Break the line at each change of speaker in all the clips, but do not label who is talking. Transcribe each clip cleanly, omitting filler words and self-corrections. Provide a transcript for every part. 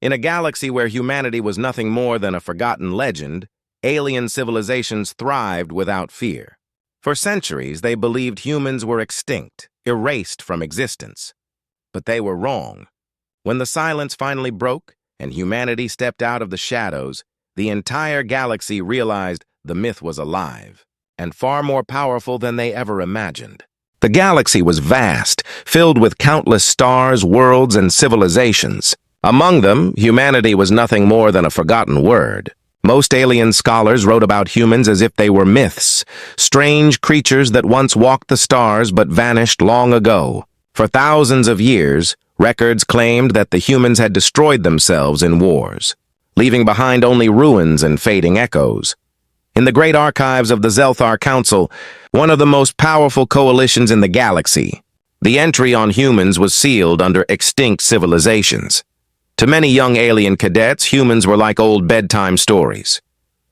In a galaxy where humanity was nothing more than a forgotten legend, alien civilizations thrived without fear. For centuries, they believed humans were extinct, erased from existence. But they were wrong. When the silence finally broke and humanity stepped out of the shadows, the entire galaxy realized the myth was alive and far more powerful than they ever imagined. The galaxy was vast, filled with countless stars, worlds, and civilizations. Among them, humanity was nothing more than a forgotten word. Most alien scholars wrote about humans as if they were myths, strange creatures that once walked the stars but vanished long ago. For thousands of years, records claimed that the humans had destroyed themselves in wars, leaving behind only ruins and fading echoes. In the great archives of the Zelthar Council, one of the most powerful coalitions in the galaxy, the entry on humans was sealed under extinct civilizations. To many young alien cadets, humans were like old bedtime stories.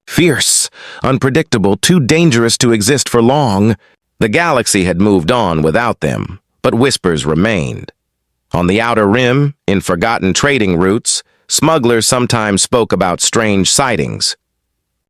Fierce, unpredictable, too dangerous to exist for long. The galaxy had moved on without them, but whispers remained. On the outer rim, in forgotten trading routes, smugglers sometimes spoke about strange sightings.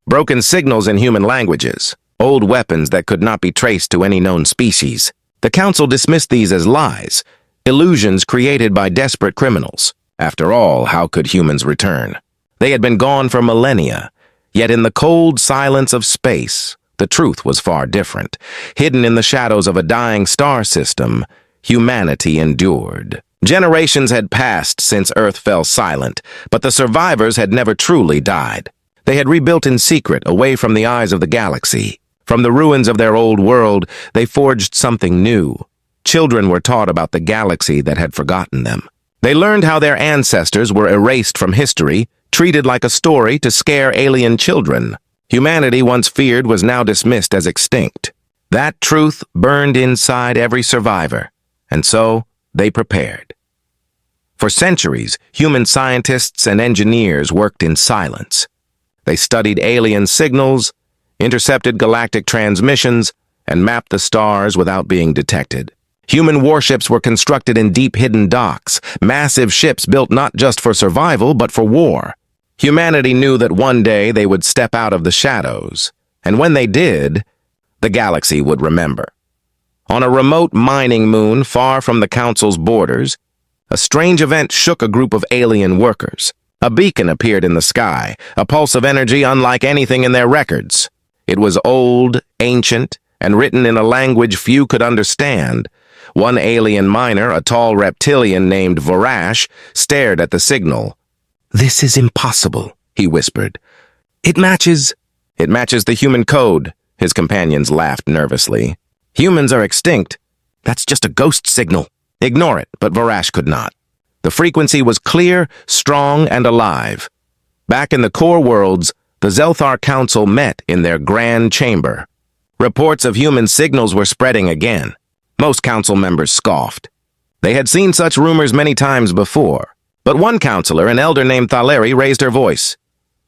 Broken signals in human languages, old weapons that could not be traced to any known species. The Council dismissed these as lies, illusions created by desperate criminals. After all, how could humans return? They had been gone for millennia, yet in the cold silence of space, the truth was far different. Hidden in the shadows of a dying star system, humanity endured. Generations had passed since Earth fell silent, but the survivors had never truly died. They had rebuilt in secret, away from the eyes of the galaxy. From the ruins of their old world, they forged something new. Children were taught about the galaxy that had forgotten them. They learned how their ancestors were erased from history, treated like a story to scare alien children. Humanity once feared was now dismissed as extinct. That truth burned inside every survivor, and so they prepared. For centuries, human scientists and engineers worked in silence. They studied alien signals, intercepted galactic transmissions, and mapped the stars without being detected. Human warships were constructed in deep hidden docks, massive ships built not just for survival but for war. Humanity knew that one day they would step out of the shadows, and when they did, the galaxy would remember. On a remote mining moon far from the Council's borders, a strange event shook a group of alien workers. A beacon appeared in the sky, a pulse of energy unlike anything in their records. It was old, ancient, and written in a language few could understand. One alien miner, a tall reptilian named Varash, stared at the signal. "This is impossible," he whispered. It matches the human code," his companions laughed nervously. "Humans are extinct. That's just a ghost signal. Ignore it," but Varash could not. The frequency was clear, strong, and alive. Back in the core worlds, the Zelthar Council met in their grand chamber. Reports of human signals were spreading again. Most council members scoffed. They had seen such rumors many times before. But one counselor, an elder named Thaleri, raised her voice.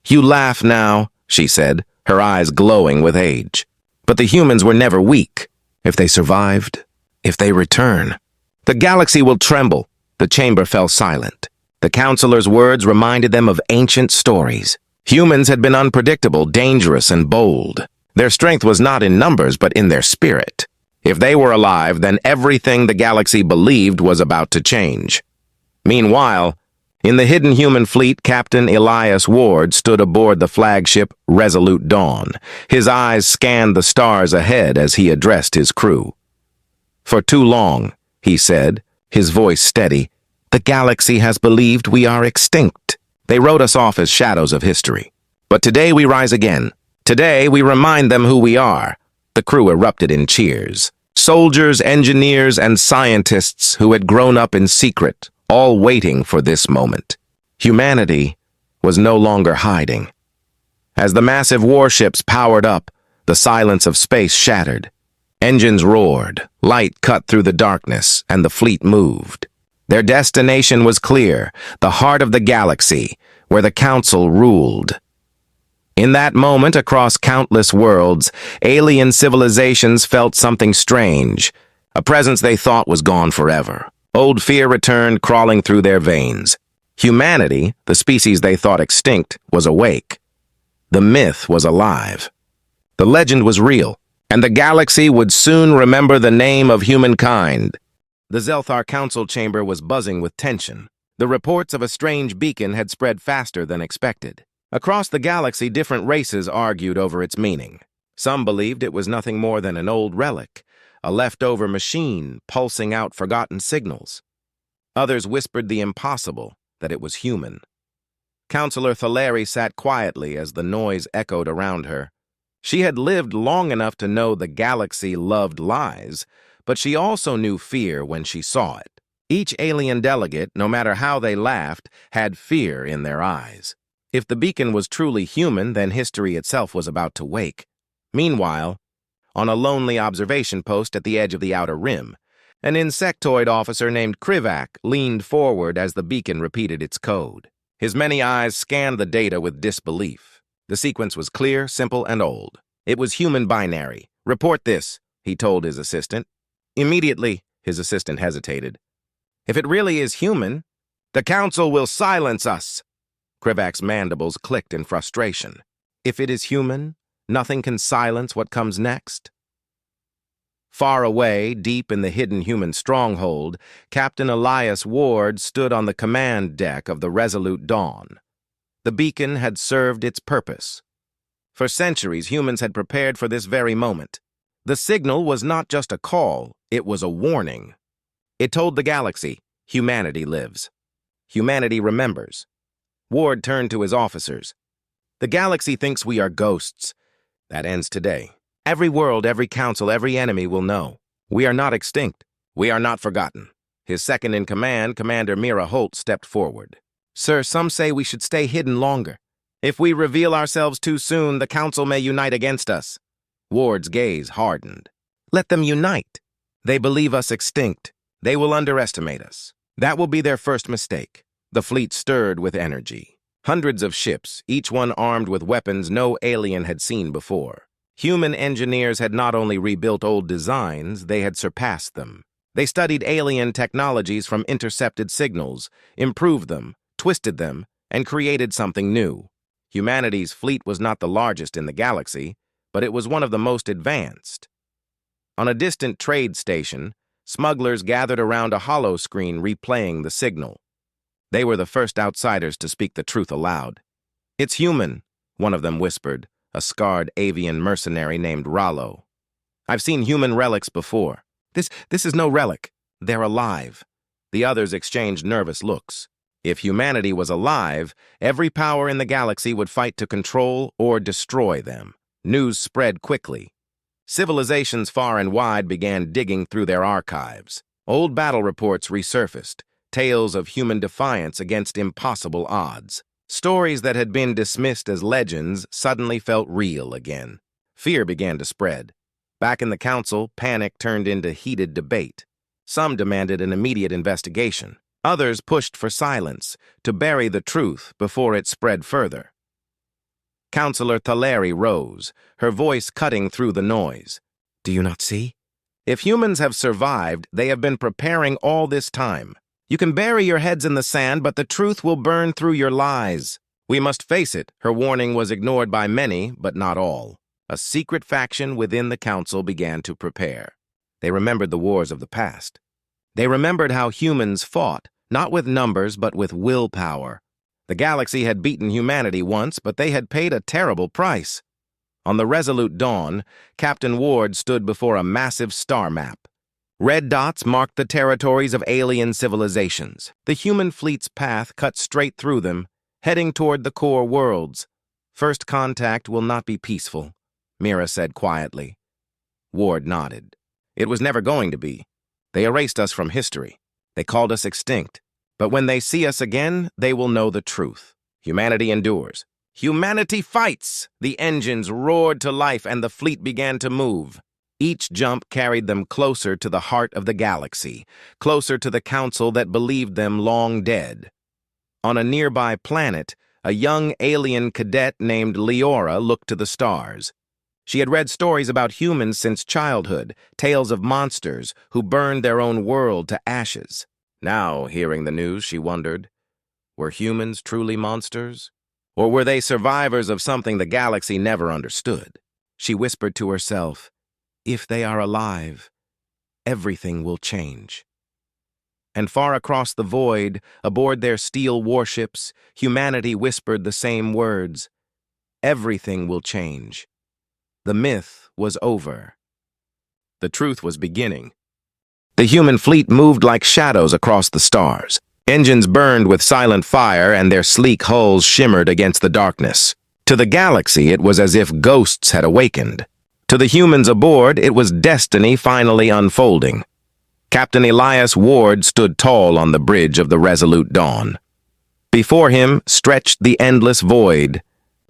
"You laugh now," she said, her eyes glowing with age. "But the humans were never weak. If they survived, if they return, the galaxy will tremble." The chamber fell silent. The counselor's words reminded them of ancient stories. Humans had been unpredictable, dangerous, and bold. Their strength was not in numbers, but in their spirit. If they were alive, then everything the galaxy believed was about to change. Meanwhile, in the hidden human fleet, Captain Elias Ward stood aboard the flagship Resolute Dawn. His eyes scanned the stars ahead as he addressed his crew. "For too long," he said, his voice steady, "the galaxy has believed we are extinct. They wrote us off as shadows of history. But today we rise again. Today we remind them who we are." The crew erupted in cheers. Soldiers, engineers, and scientists who had grown up in secret, all waiting for this moment. Humanity was no longer hiding. As the massive warships powered up, the silence of space shattered. Engines roared, light cut through the darkness, and the fleet moved. Their destination was clear, the heart of the galaxy, where the Council ruled. In that moment, across countless worlds, alien civilizations felt something strange, a presence they thought was gone forever. Old fear returned, crawling through their veins. Humanity, the species they thought extinct, was awake. The myth was alive. The legend was real, and the galaxy would soon remember the name of humankind. The Zelthar Council chamber was buzzing with tension. The reports of a strange beacon had spread faster than expected. Across the galaxy, different races argued over its meaning. Some believed it was nothing more than an old relic, a leftover machine pulsing out forgotten signals. Others whispered the impossible, that it was human. Counselor Thaleri sat quietly as the noise echoed around her. She had lived long enough to know the galaxy loved lies, but she also knew fear when she saw it. Each alien delegate, no matter how they laughed, had fear in their eyes. If the beacon was truly human, then history itself was about to wake. Meanwhile, on a lonely observation post at the edge of the outer rim, an insectoid officer named Krivak leaned forward as the beacon repeated its code. His many eyes scanned the data with disbelief. The sequence was clear, simple, and old. It was human binary. "Report this," he told his assistant. "Immediately," his assistant hesitated. "If it really is human, the Council will silence us." Krivak's mandibles clicked in frustration. If it is human, nothing can silence what comes next. Far away, deep in the hidden human stronghold, Captain Elias Ward stood on the command deck of the Resolute Dawn. The beacon had served its purpose. For centuries, humans had prepared for this very moment. The signal was not just a call, it was a warning. It told the galaxy, humanity lives. Humanity remembers. Ward turned to his officers. "The galaxy thinks we are ghosts. That ends today. Every world, every council, every enemy will know. We are not extinct. We are not forgotten." His second-in-command, Commander Mira Holt, stepped forward. "Sir, some say we should stay hidden longer. If we reveal ourselves too soon, the Council may unite against us." Ward's gaze hardened. "Let them unite. They believe us extinct. They will underestimate us. That will be their first mistake." The fleet stirred with energy. Hundreds of ships, each one armed with weapons no alien had seen before. Human engineers had not only rebuilt old designs, they had surpassed them. They studied alien technologies from intercepted signals, improved them, twisted them, and created something new. Humanity's fleet was not the largest in the galaxy, but it was one of the most advanced. On a distant trade station, smugglers gathered around a hollow screen replaying the signal. They were the first outsiders to speak the truth aloud. "It's human," one of them whispered, a scarred avian mercenary named Rollo. "I've seen human relics before. This is no relic. They're alive." The others exchanged nervous looks. If humanity was alive, every power in the galaxy would fight to control or destroy them. News spread quickly. Civilizations far and wide began digging through their archives. Old battle reports resurfaced, tales of human defiance against impossible odds. Stories that had been dismissed as legends suddenly felt real again. Fear began to spread. Back in the council, panic turned into heated debate. Some demanded an immediate investigation. Others pushed for silence, to bury the truth before it spread further. Counselor Thaleri rose, her voice cutting through the noise. "Do you not see? If humans have survived, they have been preparing all this time. You can bury your heads in the sand, but the truth will burn through your lies. We must face it." Her warning was ignored by many, but not all. A secret faction within the council began to prepare. They remembered the wars of the past. They remembered how humans fought, not with numbers, but with willpower. The galaxy had beaten humanity once, but they had paid a terrible price. On the Resolute Dawn, Captain Ward stood before a massive star map. Red dots marked the territories of alien civilizations. The human fleet's path cut straight through them, heading toward the core worlds. "First contact will not be peaceful," Mira said quietly. Ward nodded. "It was never going to be. They erased us from history. They called us extinct. But when they see us again, they will know the truth. Humanity endures. Humanity fights!" The engines roared to life and the fleet began to move. Each jump carried them closer to the heart of the galaxy, closer to the council that believed them long dead. On a nearby planet, a young alien cadet named Leora looked to the stars. She had read stories about humans since childhood, tales of monsters who burned their own world to ashes. Now, hearing the news, she wondered, Were humans truly monsters? Or were they survivors of something the galaxy never understood? She whispered to herself, "If they are alive, everything will change." And far across the void, aboard their steel warships, humanity whispered the same words. Everything will change. The myth was over. The truth was beginning. The human fleet moved like shadows across the stars. Engines burned with silent fire, and their sleek hulls shimmered against the darkness. To the galaxy, it was as if ghosts had awakened. To the humans aboard, it was destiny finally unfolding. Captain Elias Ward stood tall on the bridge of the Resolute Dawn. Before him stretched the endless void,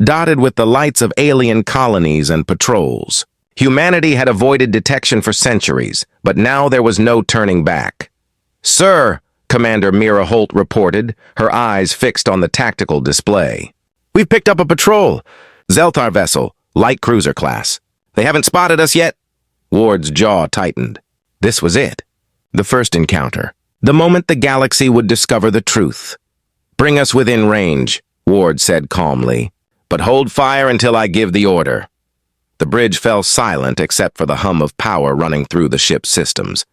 dotted with the lights of alien colonies and patrols. Humanity had avoided detection for centuries, but now there was no turning back. "Sir," Commander Mira Holt reported, her eyes fixed on the tactical display. "We've picked up a patrol. Zelthar vessel, light cruiser class. They haven't spotted us yet." Ward's jaw tightened. This was it. The first encounter. The moment the galaxy would discover the truth. "Bring us within range," Ward said calmly. "But hold fire until I give the order." The bridge fell silent except for the hum of power running through the ship's systems.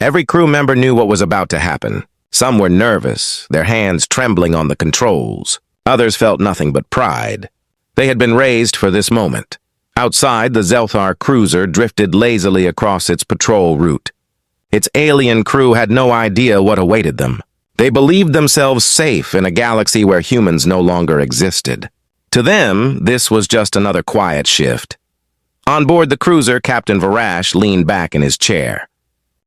Every crew member knew what was about to happen. Some were nervous, their hands trembling on the controls. Others felt nothing but pride. They had been raised for this moment. Outside, the Zelthar cruiser drifted lazily across its patrol route. Its alien crew had no idea what awaited them. They believed themselves safe in a galaxy where humans no longer existed. To them, this was just another quiet shift. On board the cruiser, Captain Varash leaned back in his chair.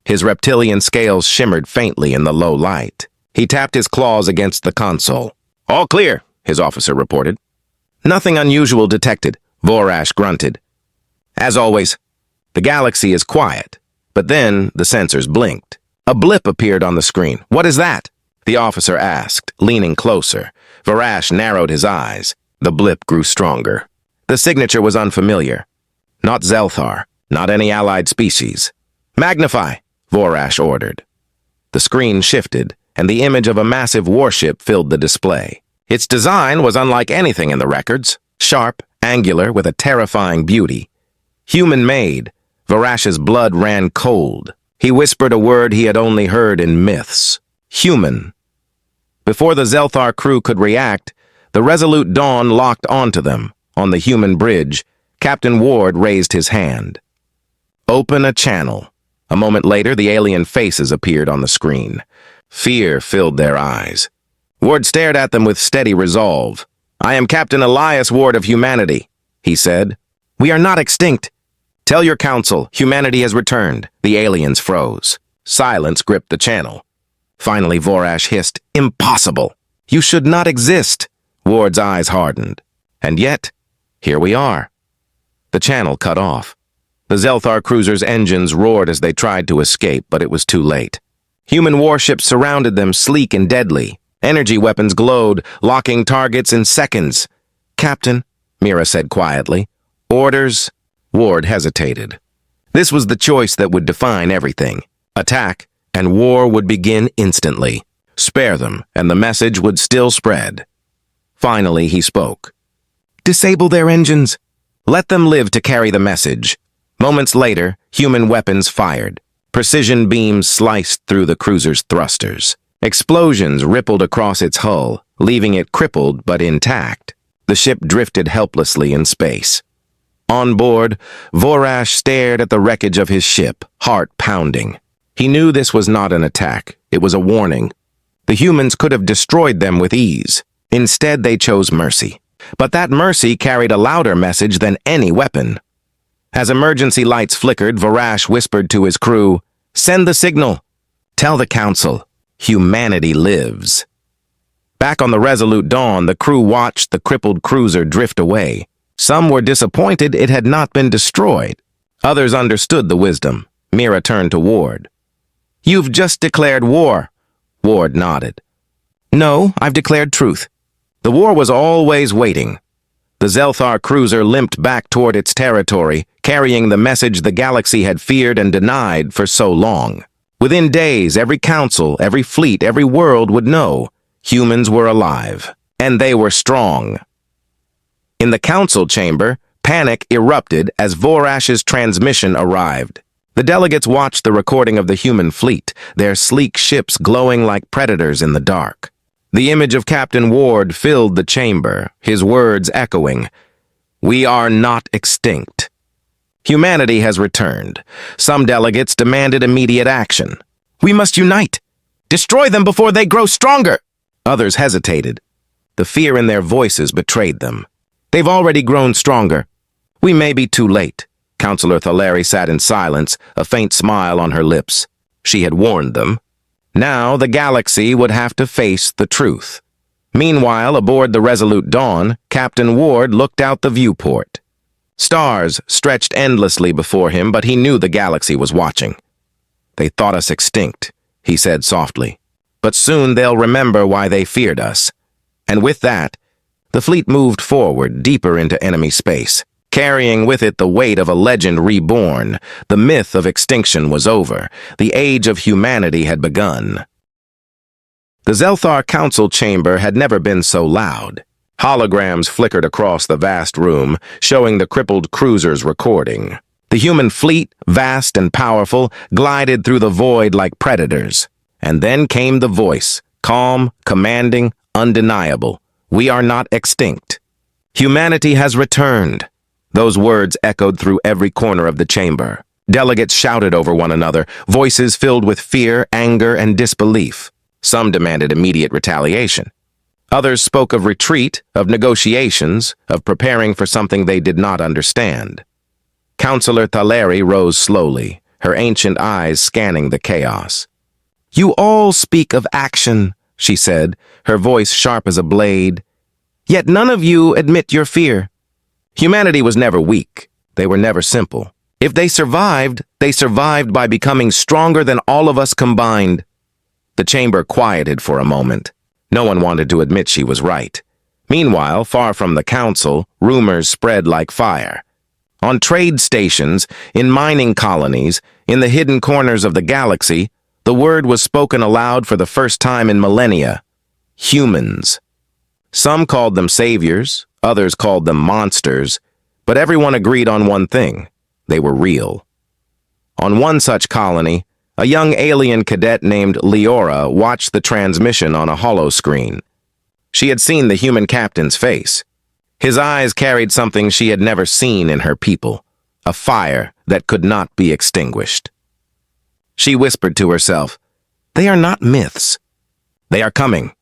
His reptilian scales shimmered faintly in the low light. He tapped his claws against the console. "All clear," his officer reported. "Nothing unusual detected," Varash grunted. "As always, the galaxy is quiet." But then the sensors blinked. A blip appeared on the screen. "What is that?" the officer asked, leaning closer. Varash narrowed his eyes. The blip grew stronger. The signature was unfamiliar. Not Zelthar, not any allied species. "Magnify," Varash ordered. The screen shifted, and the image of a massive warship filled the display. Its design was unlike anything in the records. Sharp, angular, with a terrifying beauty. Human-made, Varash's blood ran cold. He whispered a word he had only heard in myths. Human. Before the Zelthar crew could react, the Resolute Dawn locked onto them. On the human bridge, Captain Ward raised his hand. "Open a channel." A moment later, the alien faces appeared on the screen. Fear filled their eyes. Ward stared at them with steady resolve. "I am Captain Elias Ward of humanity," he said. "We are not extinct. Tell your council, humanity has returned." The aliens froze. Silence gripped the channel. Finally, Varash hissed, "Impossible! You should not exist!" Ward's eyes hardened. And yet, here we are. The channel cut off. The Zelthar cruiser's engines roared as they tried to escape, but it was too late. Human warships surrounded them, sleek and deadly. Energy weapons glowed, locking targets in seconds. "Captain," Mira said quietly. "Orders?" Ward hesitated. This was the choice that would define everything. Attack, and war would begin instantly. Spare them, and the message would still spread. Finally, he spoke. "Disable their engines. Let them live to carry the message." Moments later, human weapons fired. Precision beams sliced through the cruiser's thrusters. Explosions rippled across its hull, leaving it crippled but intact. The ship drifted helplessly in space. On board, Varash stared at the wreckage of his ship, heart pounding. He knew this was not an attack. It was a warning. The humans could have destroyed them with ease. Instead, they chose mercy. But that mercy carried a louder message than any weapon. As emergency lights flickered, Varash whispered to his crew, "Send the signal. Tell the council, humanity lives." Back on the Resolute Dawn, the crew watched the crippled cruiser drift away. Some were disappointed it had not been destroyed. Others understood the wisdom. Mira turned to Ward. "You've just declared war." Ward nodded. "No, I've declared truth. The war was always waiting." The Zelthar cruiser limped back toward its territory, carrying the message the galaxy had feared and denied for so long. Within days, every council, every fleet, every world would know. Humans were alive, and they were strong. In the council chamber, panic erupted as Vorash's transmission arrived. The delegates watched the recording of the human fleet, their sleek ships glowing like predators in the dark. The image of Captain Ward filled the chamber, his words echoing, "We are not extinct." Humanity has returned. Some delegates demanded immediate action. "We must unite! Destroy them before they grow stronger!" Others hesitated. The fear in their voices betrayed them. "They've already grown stronger. We may be too late." Councillor Thaleri sat in silence, a faint smile on her lips. She had warned them. Now the galaxy would have to face the truth. Meanwhile, aboard the Resolute Dawn, Captain Ward looked out the viewport. Stars stretched endlessly before him, but he knew the galaxy was watching. "They thought us extinct," he said softly. "But soon they'll remember why they feared us." And with that, the fleet moved forward, deeper into enemy space, carrying with it the weight of a legend reborn. The myth of extinction was over. The age of humanity had begun. The Zelthar Council chamber had never been so loud. Holograms flickered across the vast room, showing the crippled cruisers recording. The human fleet, vast and powerful, glided through the void like predators. And then came the voice, calm, commanding, undeniable. "We are not extinct. Humanity has returned." Those words echoed through every corner of the chamber. Delegates shouted over one another, voices filled with fear, anger, and disbelief. Some demanded immediate retaliation. Others spoke of retreat, of negotiations, of preparing for something they did not understand. Councillor Thaleri rose slowly, her ancient eyes scanning the chaos. "You all speak of action," she said, her voice sharp as a blade. "Yet none of you admit your fear." Humanity was never weak. They were never simple. If they survived by becoming stronger than all of us combined. The chamber quieted for a moment. No one wanted to admit she was right. Meanwhile, far from the council, rumors spread like fire. On trade stations, in mining colonies, in the hidden corners of the galaxy, the word was spoken aloud for the first time in millennia. Humans. Some called them saviors, others called them monsters, but everyone agreed on one thing: they were real. On one such colony, a young alien cadet named Leora watched the transmission on a holoscreen. She had seen the human captain's face. His eyes carried something she had never seen in her people, a fire that could not be extinguished. She whispered to herself, "They are not myths. They are coming."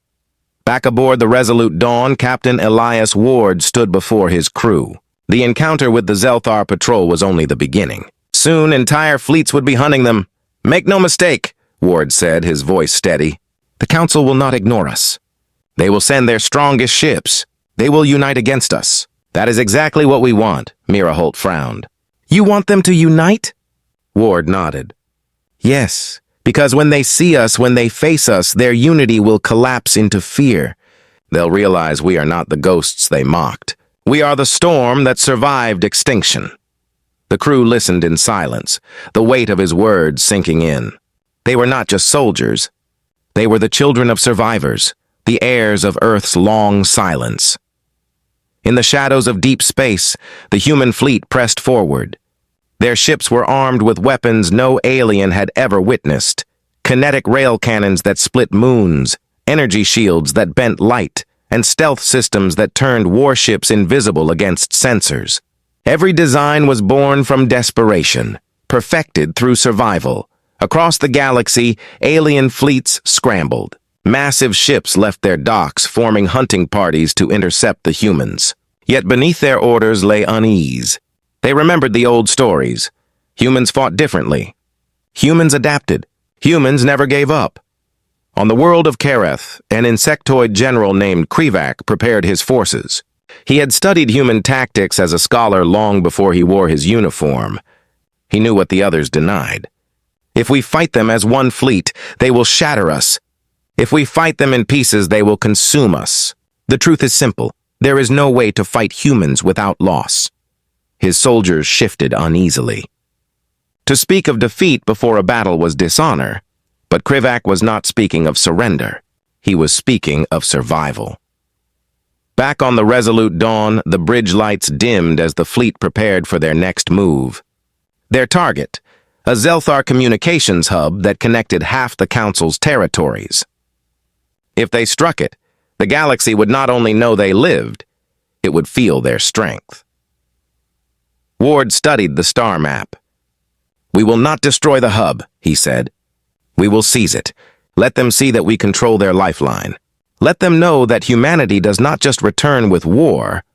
Back aboard the Resolute Dawn, Captain Elias Ward stood before his crew. The encounter with the Zelthar patrol was only the beginning. Soon, entire fleets would be hunting them. "Make no mistake," Ward said, his voice steady. "The Council will not ignore us. They will send their strongest ships. They will unite against us." "That is exactly what we want," Mira Holt frowned. "You want them to unite?" Ward nodded. "Yes, because when they see us, when they face us, their unity will collapse into fear. They'll realize we are not the ghosts they mocked. We are the storm that survived extinction." The crew listened in silence, the weight of his words sinking in. They were not just soldiers. They were the children of survivors, the heirs of Earth's long silence. In the shadows of deep space, the human fleet pressed forward. Their ships were armed with weapons no alien had ever witnessed: kinetic rail cannons that split moons, energy shields that bent light, and stealth systems that turned warships invisible against sensors. Every design was born from desperation, perfected through survival. Across the galaxy, alien fleets scrambled. Massive ships left their docks, forming hunting parties to intercept the humans. Yet beneath their orders lay unease. They remembered the old stories. Humans fought differently. Humans adapted. Humans never gave up. On the world of Kareth, an insectoid general named Krivak prepared his forces. He had studied human tactics as a scholar long before he wore his uniform. He knew what the others denied. If we fight them as one fleet, they will shatter us. If we fight them in pieces, they will consume us. The truth is simple. There is no way to fight humans without loss. His soldiers shifted uneasily. To speak of defeat before a battle was dishonor, but Krivak was not speaking of surrender. he was speaking of survival. Back on the Resolute Dawn, the bridge lights dimmed as the fleet prepared for their next move. Their target, a Zelthar communications hub that connected half the Council's territories. If they struck it, the galaxy would not only know they lived, it would feel their strength. Ward studied the star map. "We will not destroy the hub," he said. "We will seize it. Let them see that we control their lifeline. Let them know that humanity does not just return with war,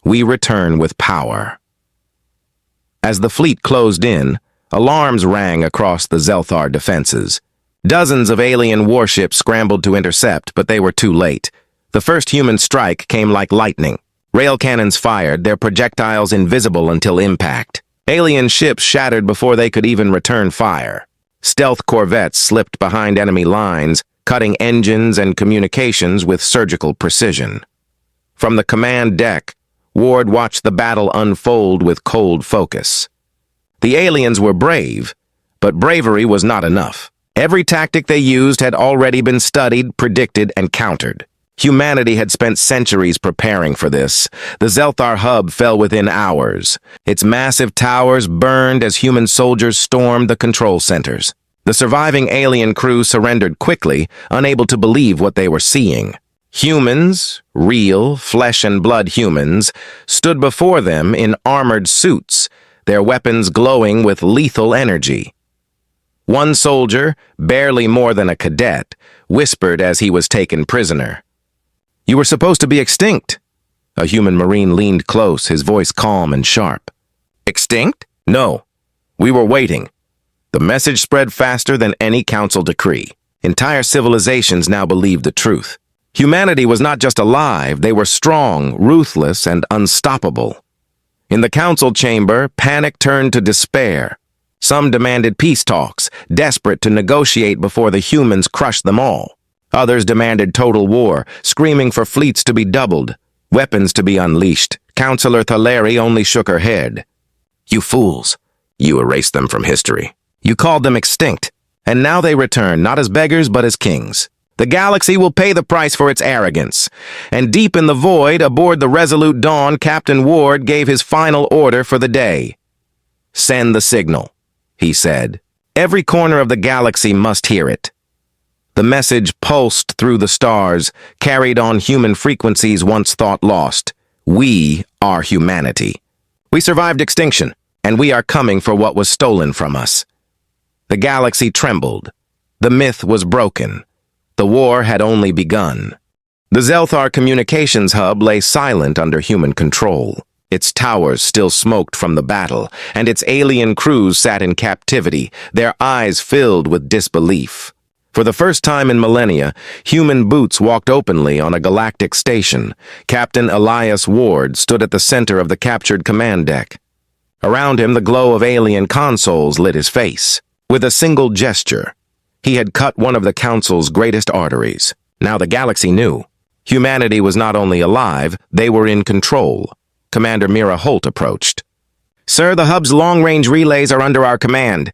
we return with power." As the fleet closed in, alarms rang across the Zelthar defenses. Dozens of alien warships scrambled to intercept, but they were too late. The first human strike came like lightning. Rail cannons fired, their projectiles invisible until impact. Alien ships shattered before they could even return fire. Stealth corvettes slipped behind enemy lines, cutting engines and communications with surgical precision. From the command deck, Ward watched the battle unfold with cold focus. The aliens were brave, but bravery was not enough. Every tactic they used had already been studied, predicted, and countered. Humanity had spent centuries preparing for this. The Zelthar hub fell within hours. Its massive towers burned as human soldiers stormed the control centers. The surviving alien crew surrendered quickly, unable to believe what they were seeing. Humans, real, flesh and blood humans, stood before them in armored suits, their weapons glowing with lethal energy. One soldier, barely more than a cadet, whispered as he was taken prisoner. "You were supposed to be extinct." A human marine leaned close, his voice calm and sharp. "Extinct? No. We were waiting." The message spread faster than any council decree. Entire civilizations now believed the truth. Humanity was not just alive, they were strong, ruthless, and unstoppable. In the council chamber, panic turned to despair. Some demanded peace talks, desperate to negotiate before the humans crushed them all. Others demanded total war, screaming for fleets to be doubled, weapons to be unleashed. Councillor Thaleri only shook her head. "You fools. You erased them from history. You called them extinct, and now they return, not as beggars but as kings. The galaxy will pay the price for its arrogance." And deep in the void, aboard the Resolute Dawn, Captain Ward gave his final order for the day. "Send the signal," he said. "Every corner of the galaxy must hear it." The message pulsed through the stars, carried on human frequencies once thought lost. We are humanity. We survived extinction, and we are coming for what was stolen from us. The galaxy trembled. The myth was broken. The war had only begun. The Zelthar communications hub lay silent under human control. Its towers still smoked from the battle, and its alien crews sat in captivity, their eyes filled with disbelief. For the first time in millennia, human boots walked openly on a galactic station. Captain Elias Ward stood at the center of the captured command deck. Around him, the glow of alien consoles lit his face. With a single gesture, he had cut one of the Council's greatest arteries. Now the galaxy knew. Humanity was not only alive, they were in control. Commander Mira Holt approached. "Sir, the hub's long-range relays are under our command.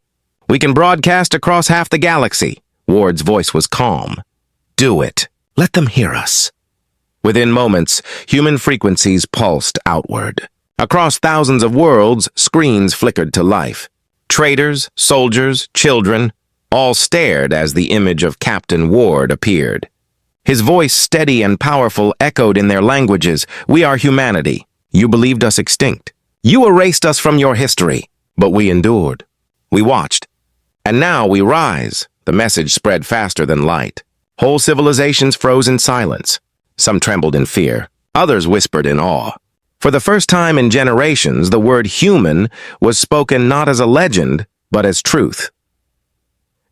We can broadcast across half the galaxy." Ward's voice was calm. "Do it. Let them hear us." Within moments, human frequencies pulsed outward. Across thousands of worlds, screens flickered to life. Traders, soldiers, children, all stared as the image of Captain Ward appeared. His voice, steady and powerful, echoed in their languages. "We are humanity. You believed us extinct. You erased us from your history. But we endured. We watched. And now we rise." The message spread faster than light. Whole civilizations froze in silence. Some trembled in fear. Others whispered in awe. For the first time in generations, the word human was spoken not as a legend, but as truth.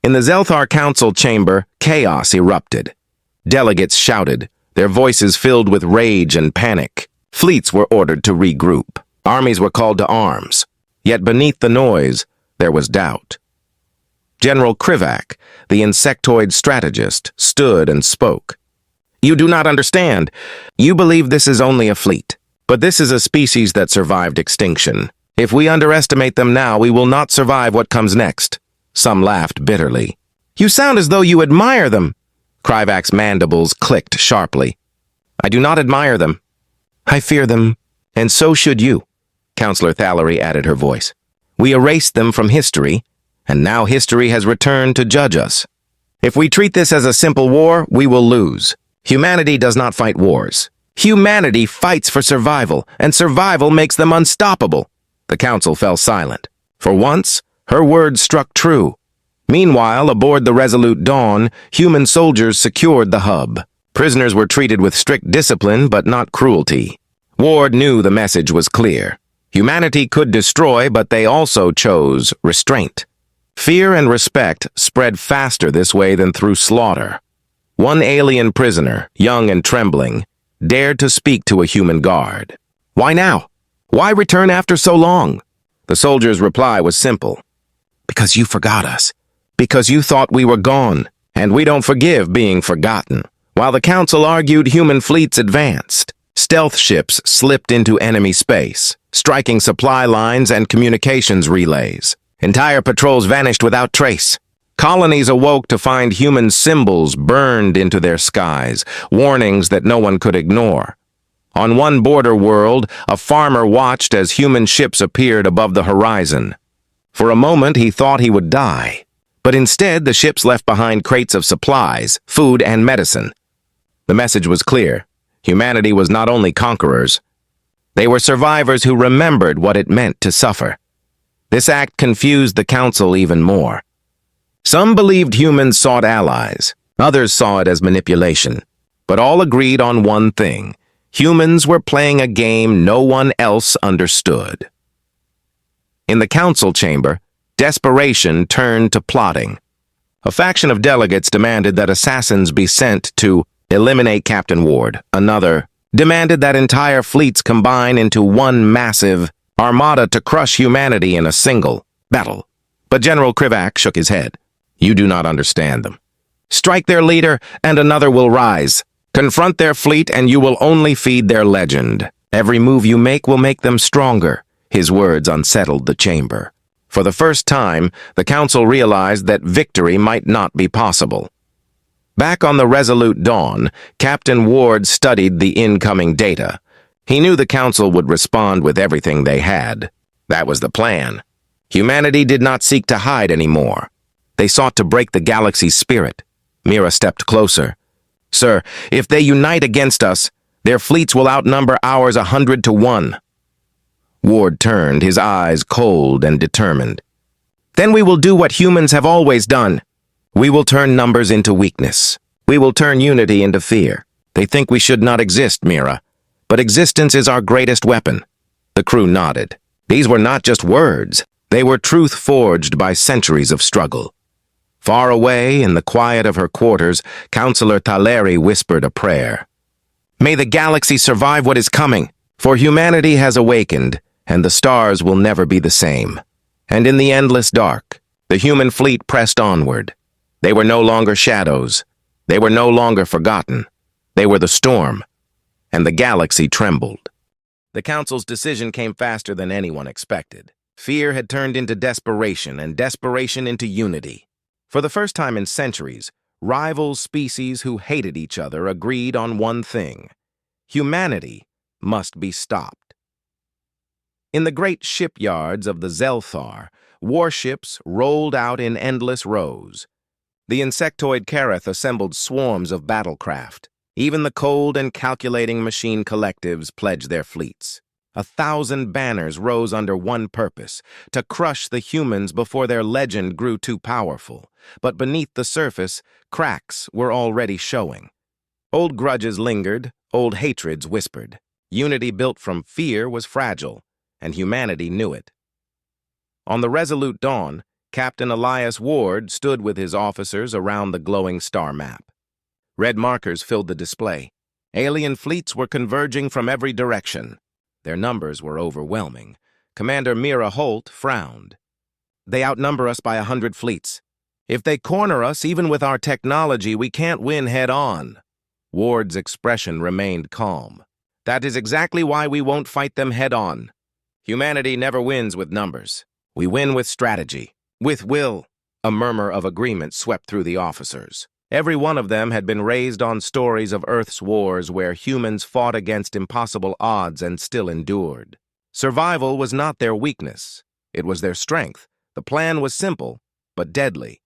In the Zelthar Council chamber, chaos erupted. Delegates shouted, their voices filled with rage and panic. Fleets were ordered to regroup. Armies were called to arms. Yet beneath the noise, there was doubt. General Krivak, the insectoid strategist, stood and spoke. "You do not understand. You believe this is only a fleet. But this is a species that survived extinction. If we underestimate them now, we will not survive what comes next." Some laughed bitterly. "You sound as though you admire them." Krivak's mandibles clicked sharply. I do not admire them. I fear them, and so should you, Counselor Thallery added her voice. We erased them from history, and now history has returned to judge us. If we treat this as a simple war, we will lose. Humanity does not fight wars. Humanity fights for survival, and survival makes them unstoppable. The council fell silent. For once, her words struck true. Meanwhile, aboard the Resolute Dawn, human soldiers secured the hub. Prisoners were treated with strict discipline, but not cruelty. Ward knew the message was clear. Humanity could destroy, but they also chose restraint. Fear and respect spread faster this way than through slaughter. One alien prisoner, young and trembling, dared to speak to a human guard. Why now? Why return after so long? The soldier's reply was simple. Because you forgot us. Because you thought we were gone, and we don't forgive being forgotten. While the council argued, human fleets advanced. Stealth ships slipped into enemy space, striking supply lines and communications relays. Entire patrols vanished without trace. Colonies awoke to find human symbols burned into their skies, warnings that no one could ignore. On one border world, a farmer watched as human ships appeared above the horizon. For a moment, he thought he would die. But instead, the ships left behind crates of supplies, food, and medicine. The message was clear. Humanity was not only conquerors. They were survivors who remembered what it meant to suffer. This act confused the council even more. Some believed humans sought allies. Others saw it as manipulation. But all agreed on one thing. Humans were playing a game no one else understood. In the council chamber, desperation turned to plotting. A faction of delegates demanded that assassins be sent to eliminate Captain Ward. Another demanded that entire fleets combine into one massive armada to crush humanity in a single battle. But General Krivak shook his head. You do not understand them. Strike their leader, and another will rise. Confront their fleet, and you will only feed their legend. Every move you make will make them stronger. His words unsettled the chamber. For the first time, the council realized that victory might not be possible. Back on the Resolute Dawn, Captain Ward studied the incoming data. He knew the council would respond with everything they had. That was the plan. Humanity did not seek to hide anymore. They sought to break the galaxy's spirit. Mira stepped closer. Sir, if they unite against us, their fleets will outnumber ours 100 to 1. Ward turned, his eyes cold and determined. Then we will do what humans have always done. We will turn numbers into weakness. We will turn unity into fear. They think we should not exist, Mira. But existence is our greatest weapon. The crew nodded. These were not just words. They were truth forged by centuries of struggle. Far away, in the quiet of her quarters, Counselor Thallery whispered a prayer. May the galaxy survive what is coming, for humanity has awakened, and the stars will never be the same. And in the endless dark, the human fleet pressed onward. They were no longer shadows. They were no longer forgotten. They were the storm, and the galaxy trembled. The council's decision came faster than anyone expected. Fear had turned into desperation, and desperation into unity. For the first time in centuries, rival species who hated each other agreed on one thing. Humanity must be stopped. In the great shipyards of the Zelthar, warships rolled out in endless rows. The insectoid Kareth assembled swarms of battlecraft. Even the cold and calculating machine collectives pledged their fleets. 1,000 banners rose under one purpose, to crush the humans before their legend grew too powerful. But beneath the surface, cracks were already showing. Old grudges lingered, old hatreds whispered. Unity built from fear was fragile, and humanity knew it. On the Resolute Dawn, Captain Elias Ward stood with his officers around the glowing star map. Red markers filled the display. Alien fleets were converging from every direction. Their numbers were overwhelming. Commander Mira Holt frowned. They outnumber us by 100 fleets. If they corner us, even with our technology, we can't win head-on. Ward's expression remained calm. That is exactly why we won't fight them head-on. Humanity never wins with numbers. We win with strategy, with will. A murmur of agreement swept through the officers. Every one of them had been raised on stories of Earth's wars where humans fought against impossible odds and still endured. Survival was not their weakness. It was their strength. The plan was simple, but deadly.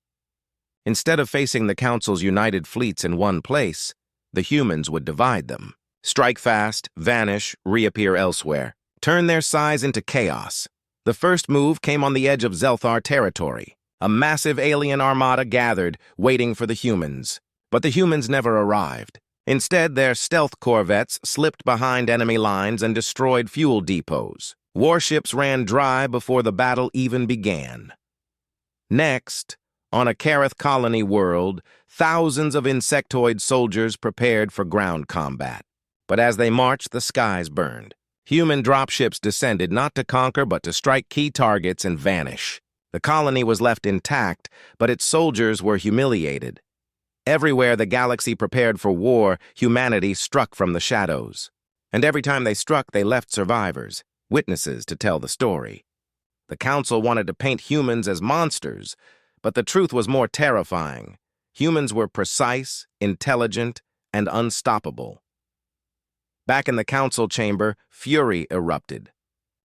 Instead of facing the Council's united fleets in one place, the humans would divide them. Strike fast, vanish, reappear elsewhere. Turn their size into chaos. The first move came on the edge of Zelthar territory. A massive alien armada gathered, waiting for the humans. But the humans never arrived. Instead, their stealth corvettes slipped behind enemy lines and destroyed fuel depots. Warships ran dry before the battle even began. Next, on a Kareth colony world, thousands of insectoid soldiers prepared for ground combat. But as they marched, the skies burned. Human dropships descended not to conquer but to strike key targets and vanish. The colony was left intact, but its soldiers were humiliated. Everywhere the galaxy prepared for war, humanity struck from the shadows. And every time they struck, they left survivors, witnesses to tell the story. The Council wanted to paint humans as monsters, but the truth was more terrifying. Humans were precise, intelligent, and unstoppable. Back in the Council chamber, fury erupted.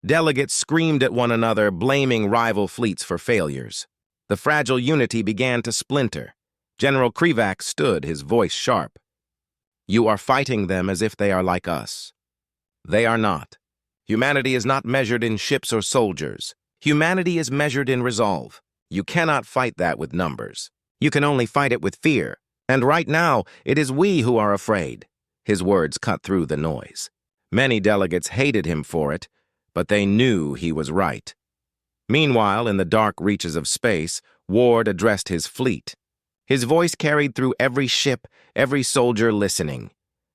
Delegates screamed at one another, blaming rival fleets for failures. The fragile unity began to splinter. General Krivak stood, his voice sharp. "You are fighting them as if they are like us. They are not. Humanity is not measured in ships or soldiers. Humanity is measured in resolve. You cannot fight that with numbers. You can only fight it with fear. And right now, it is we who are afraid." His words cut through the noise. Many delegates hated him for it, but they knew he was right. Meanwhile, in the dark reaches of space, Ward addressed his fleet. His voice carried through every ship, every soldier listening.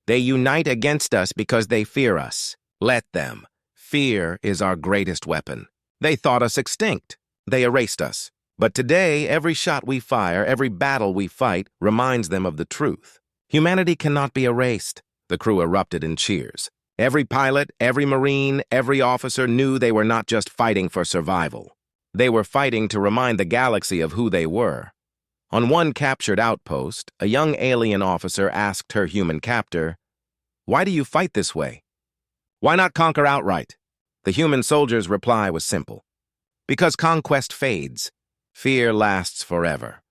"They unite against us because they fear us. Let them. Fear is our greatest weapon. They thought us extinct. They erased us. But today, every shot we fire, every battle we fight, reminds them of the truth. Humanity cannot be erased." The crew erupted in cheers. Every pilot, every Marine, every officer knew they were not just fighting for survival. They were fighting to remind the galaxy of who they were. On one captured outpost, a young alien officer asked her human captor, "Why do you fight this way? Why not conquer outright?" The human soldier's reply was simple. "Because conquest fades. Fear lasts forever."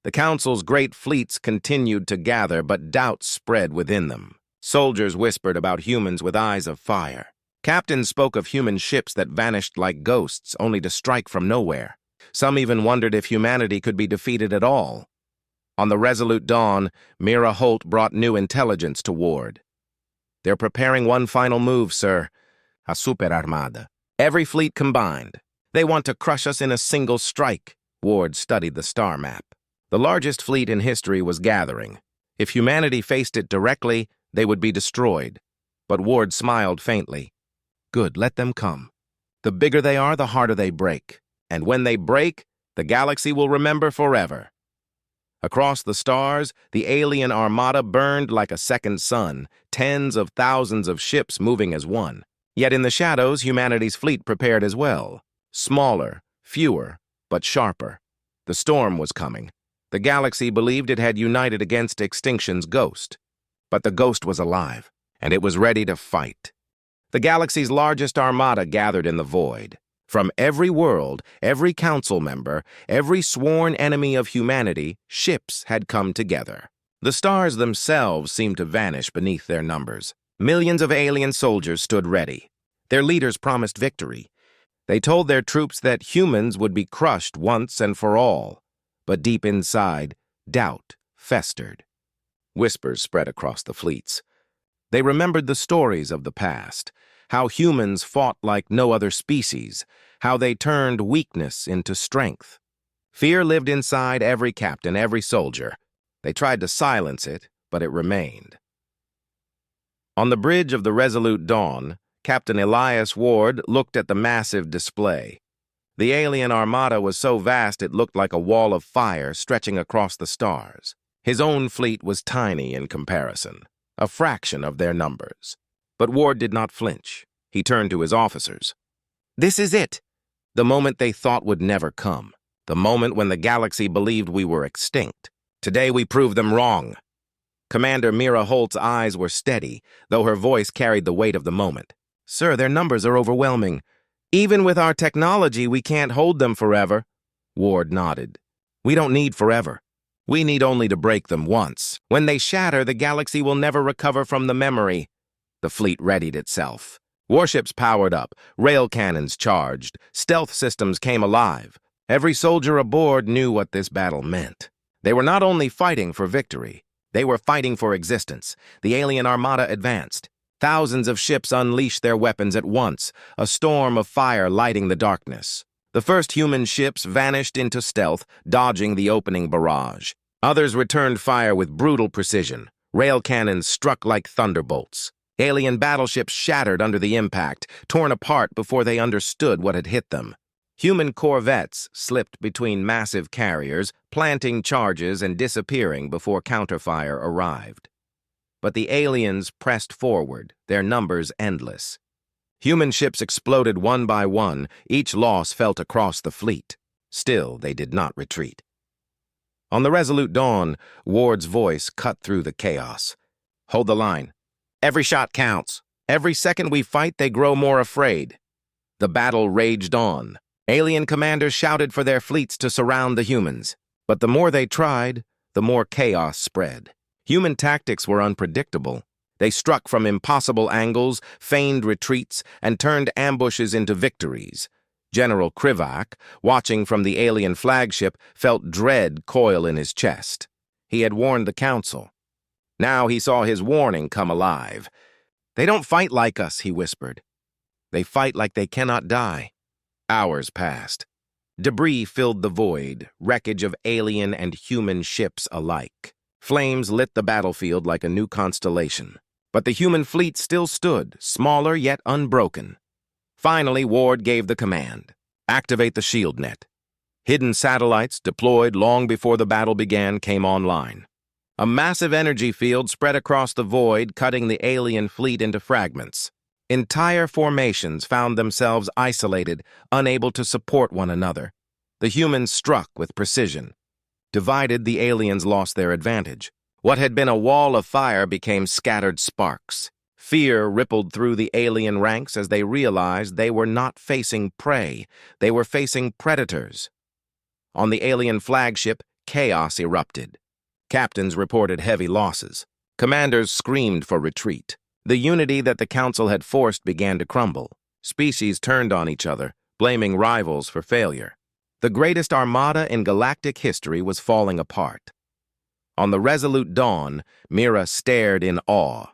The Council's great fleets continued to gather, but doubt spread within them. Soldiers whispered about humans with eyes of fire. Captains spoke of human ships that vanished like ghosts, only to strike from nowhere. Some even wondered if humanity could be defeated at all. On the resolute dawn, Mira Holt brought new intelligence to Ward. "They're preparing one final move, sir. A super armada. Every fleet combined. They want to crush us in a single strike." Ward studied the star map. The largest fleet in history was gathering. If humanity faced it directly, they would be destroyed. But Ward smiled faintly. "Good, let them come. The bigger they are, the harder they break. And when they break, the galaxy will remember forever." Across the stars, the alien armada burned like a second sun, tens of thousands of ships moving as one. Yet in the shadows, humanity's fleet prepared as well. Smaller, fewer, but sharper. The storm was coming. The galaxy believed it had united against extinction's ghost. But the ghost was alive, and it was ready to fight. The galaxy's largest armada gathered in the void. From every world, every council member, every sworn enemy of humanity, ships had come together. The stars themselves seemed to vanish beneath their numbers. Millions of alien soldiers stood ready. Their leaders promised victory. They told their troops that humans would be crushed once and for all. But deep inside, doubt festered. Whispers spread across the fleets. They remembered the stories of the past, how humans fought like no other species, how they turned weakness into strength. Fear lived inside every captain, every soldier. They tried to silence it, but it remained. On the bridge of the Resolute Dawn, Captain Elias Ward looked at the massive display. The alien armada was so vast it looked like a wall of fire stretching across the stars. His own fleet was tiny in comparison, a fraction of their numbers. But Ward did not flinch. He turned to his officers. "This is it. The moment they thought would never come. The moment when the galaxy believed we were extinct. Today we prove them wrong. Commander Mira Holt's eyes were steady, though her voice carried the weight of the moment. Sir, their numbers are overwhelming. Even with our technology, we can't hold them forever. Ward nodded. We don't need forever. We need only to break them once. When they shatter, the galaxy will never recover from the memory. The fleet readied itself. Warships powered up, rail cannons charged, stealth systems came alive. Every soldier aboard knew what this battle meant. They were not only fighting for victory, they were fighting for existence. The alien armada advanced. Thousands of ships unleashed their weapons at once, a storm of fire lighting the darkness. The first human ships vanished into stealth, dodging the opening barrage. Others returned fire with brutal precision. Rail cannons struck like thunderbolts. Alien battleships shattered under the impact, torn apart before they understood what had hit them. Human corvettes slipped between massive carriers, planting charges and disappearing before counterfire arrived. But the aliens pressed forward, their numbers endless. Human ships exploded one by one, each loss felt across the fleet. Still, they did not retreat. On the Resolute Dawn, Ward's voice cut through the chaos. Hold the line. Every shot counts. Every second we fight, they grow more afraid. The battle raged on. Alien commanders shouted for their fleets to surround the humans. But the more they tried, the more chaos spread. Human tactics were unpredictable. They struck from impossible angles, feigned retreats, and turned ambushes into victories. General Krivak, watching from the alien flagship, felt dread coil in his chest. He had warned the Council. Now he saw his warning come alive. They don't fight like us, he whispered. They fight like they cannot die. Hours passed. Debris filled the void, wreckage of alien and human ships alike. Flames lit the battlefield like a new constellation. But the human fleet still stood, smaller yet unbroken. Finally, Ward gave the command. Activate the shield net. Hidden satellites, deployed long before the battle began, came online. A massive energy field spread across the void, cutting the alien fleet into fragments. Entire formations found themselves isolated, unable to support one another. The humans struck with precision. Divided, the aliens lost their advantage. What had been a wall of fire became scattered sparks. Fear rippled through the alien ranks as they realized they were not facing prey. They were facing predators. On the alien flagship, chaos erupted. Captains reported heavy losses. Commanders screamed for retreat. The unity that the Council had forced began to crumble. Species turned on each other, blaming rivals for failure. The greatest armada in galactic history was falling apart. On the Resolute Dawn, Mira stared in awe.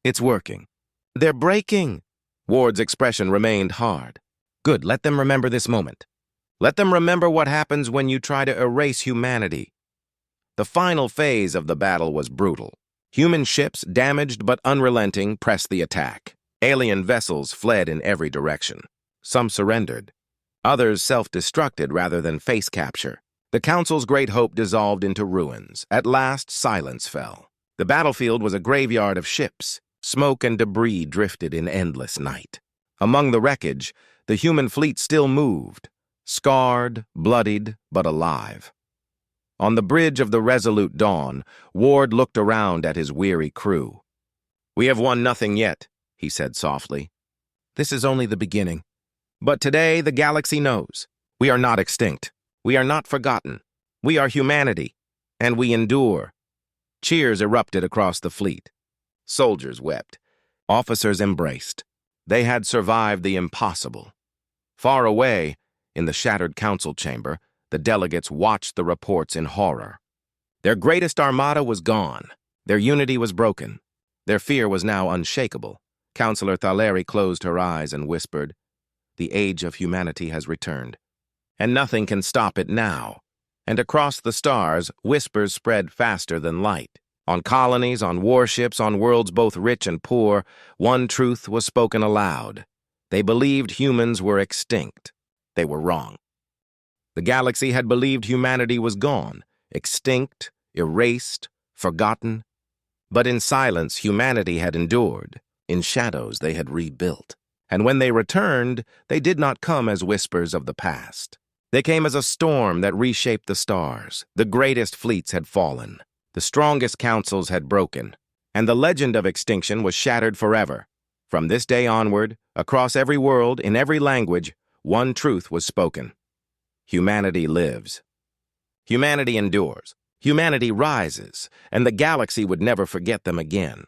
It's working. They're breaking. Ward's expression remained hard. Good, let them remember this moment. Let them remember what happens when you try to erase humanity. The final phase of the battle was brutal. Human ships, damaged but unrelenting, pressed the attack. Alien vessels fled in every direction. Some surrendered. Others self-destructed rather than face capture. The Council's great hope dissolved into ruins. At last, silence fell. The battlefield was a graveyard of ships. Smoke and debris drifted in endless night. Among the wreckage, the human fleet still moved, scarred, bloodied, but alive. On the bridge of the Resolute Dawn, Ward looked around at his weary crew. We have won nothing yet, he said softly. This is only the beginning. But today the galaxy knows. We are not extinct. We are not forgotten. We are humanity, and we endure. Cheers erupted across the fleet. Soldiers wept. Officers embraced. They had survived the impossible. Far away, in the shattered council chamber, the delegates watched the reports in horror. Their greatest armada was gone. Their unity was broken. Their fear was now unshakable. Councillor Thaleri closed her eyes and whispered, "The age of humanity has returned, and nothing can stop it now." And across the stars, whispers spread faster than light. On colonies, on warships, on worlds both rich and poor, one truth was spoken aloud. They believed humans were extinct. They were wrong. The galaxy had believed humanity was gone, extinct, erased, forgotten. But in silence, humanity had endured. In shadows, they had rebuilt. And when they returned, they did not come as whispers of the past. They came as a storm that reshaped the stars. The greatest fleets had fallen. The strongest councils had broken. And the legend of extinction was shattered forever. From this day onward, across every world, in every language, one truth was spoken. Humanity lives. Humanity endures. Humanity rises, and the galaxy would never forget them again.